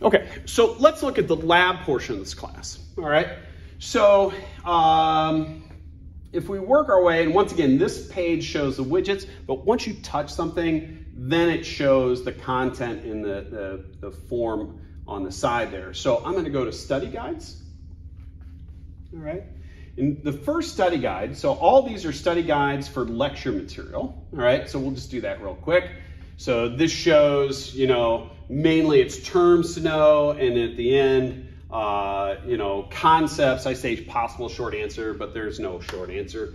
Okay, so let's look at the lab portion of this class, all right? So if we work our way, and once again, this page shows the widgets, but once you touch something, then it shows the content in the form on the side there. So I'm gonna go to study guides, all right? In the first study guide, so all these are study guides for lecture material, all right? So we'll just do that real quick. So this shows, you know, mainly it's terms to know, and at the end, you know, concepts. I say possible short answer, but there's no short answer.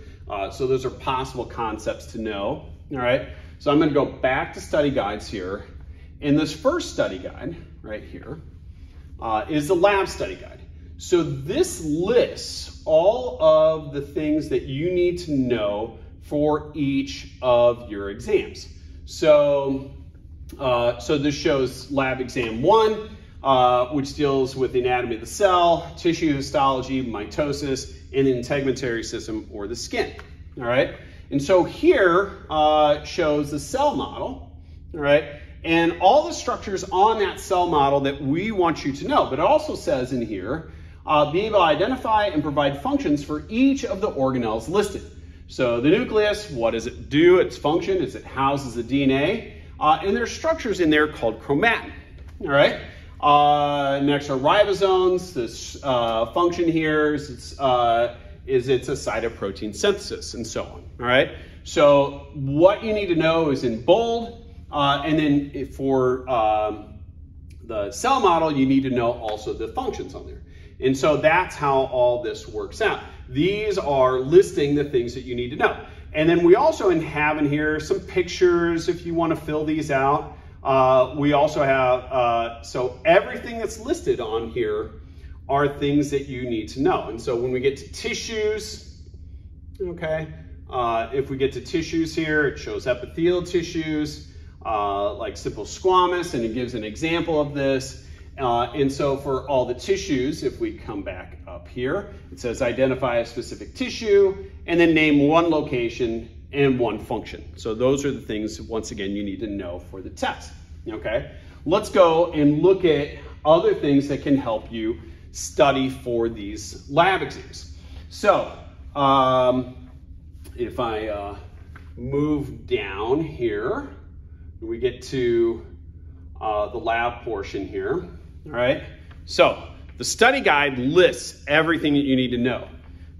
So those are possible concepts to know, all right? So I'm gonna go back to study guides here. And this first study guide right here is the lab study guide. So this lists all of the things that you need to know for each of your exams. So, so this shows lab exam 1, which deals with the anatomy of the cell, tissue histology, mitosis, and the integumentary system or the skin, all right? And so here shows the cell model, all right? And all the structures on that cell model that we want you to know. But it also says in here, be able to identify and provide functions for each of the organelles listed. So the nucleus, what does it do? Its function is it houses the DNA. And there's structures in there called chromatin, all right? Next are ribosomes. This function here is it's a site of protein synthesis and so on, all right? So what you need to know is in bold, and then for the cell model, you need to know also the functions on there. And so that's how all this works out. These are listing the things that you need to know. And then we also have in here some pictures if you want to fill these out. We also have, so everything that's listed on here are things that you need to know. And so when we get to tissues, okay, if we get to tissues here, it shows epithelial tissues, like simple squamous, and it gives an example of this. And so for all the tissues, if we come back up here, it says identify a specific tissue and then name one location and one function. So those are the things, once again, you need to know for the test, okay? Let's go and look at other things that can help you study for these lab exams. So if I move down here, we get to the lab portion here. All right, so the study guide lists everything that you need to know,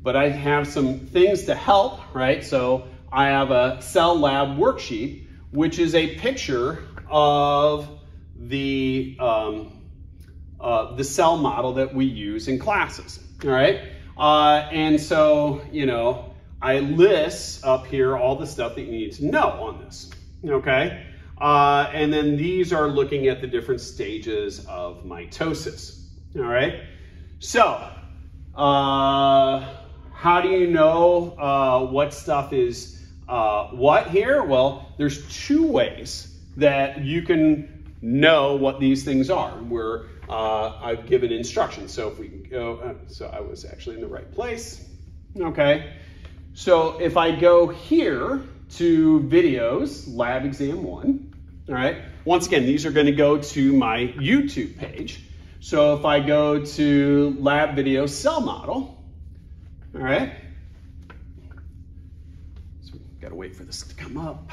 but I have some things to help, right? So I have a cell lab worksheet, which is a picture of the cell model that we use in classes, all right? And so, you know, I list up here all the stuff that you need to know on this, okay? And then these are looking at the different stages of mitosis, all right? So, how do you know what stuff is what here? Well, there's two ways that you can know what these things are, where I've given instructions. So if we can go, so I was actually in the right place, okay? So if I go here to videos, lab exam 1, all right? Once again, these are going to go to my YouTube page. So if I go to lab video cell model, all right? So we've got to wait for this to come up.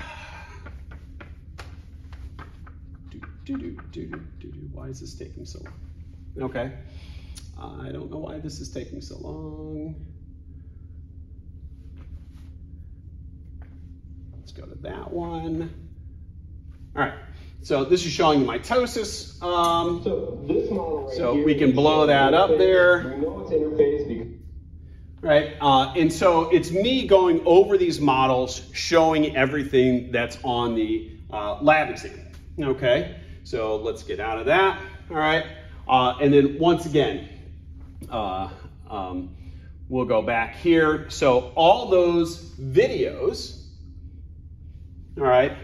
Why is this taking so long? Okay. I don't know why this is taking so long. Let's go to that one. All right, so this is showing mitosis. So this model right so here, we can blow that up there. We know it's interface because right, and so it's me going over these models, showing everything that's on the lab exam. Okay, so let's get out of that. All right, and then once again, we'll go back here. So all those videos, all right,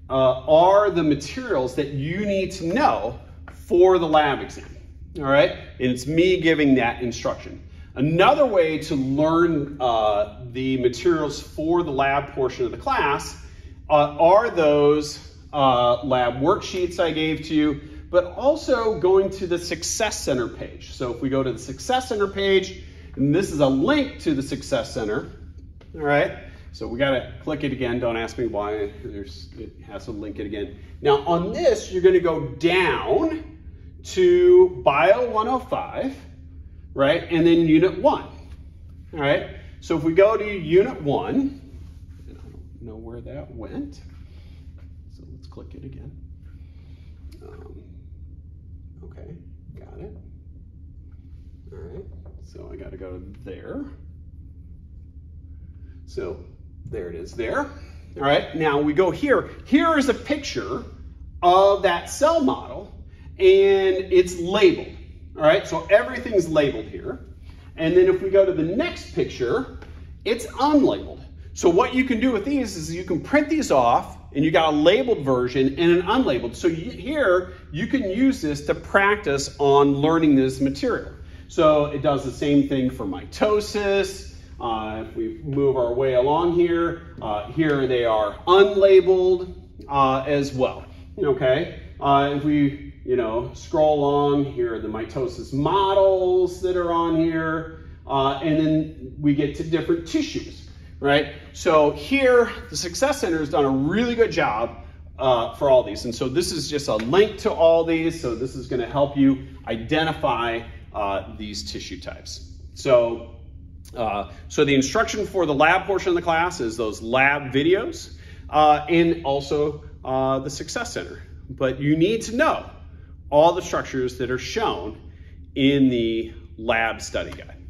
are the materials that you need to know for the lab exam, all right? And it's me giving that instruction. Another way to learn the materials for the lab portion of the class are those lab worksheets I gave to you, but also going to the Success Center page. So if we go to the Success Center page, and this is a link to the Success Center, all right? So we gotta click it again. Don't ask me why, it has to link it again. Now on this, you're gonna go down to Bio 105, right? And then Unit 1, all right? So if we go to Unit 1, and I don't know where that went, so let's click it again. Okay, got it. All right, so I gotta go to there. So there it is there. All right, now we go here. Here is a picture of that cell model, and it's labeled. All right, so everything's labeled here. And then if we go to the next picture, it's unlabeled. So what you can do with these is you can print these off, and you got a labeled version and an unlabeled. So here, you can use this to practice on learning this material. So it does the same thing for mitosis. If we move our way along here, here they are unlabeled as well, okay? If we, scroll along, here are the mitosis models that are on here, and then we get to different tissues, right? So here, the Success Center has done a really good job for all these. And so this is just a link to all these. So this is gonna help you identify these tissue types. So the instruction for the lab portion of the class is those lab videos and also the Success Center. But you need to know all the structures that are shown in the lab study guide.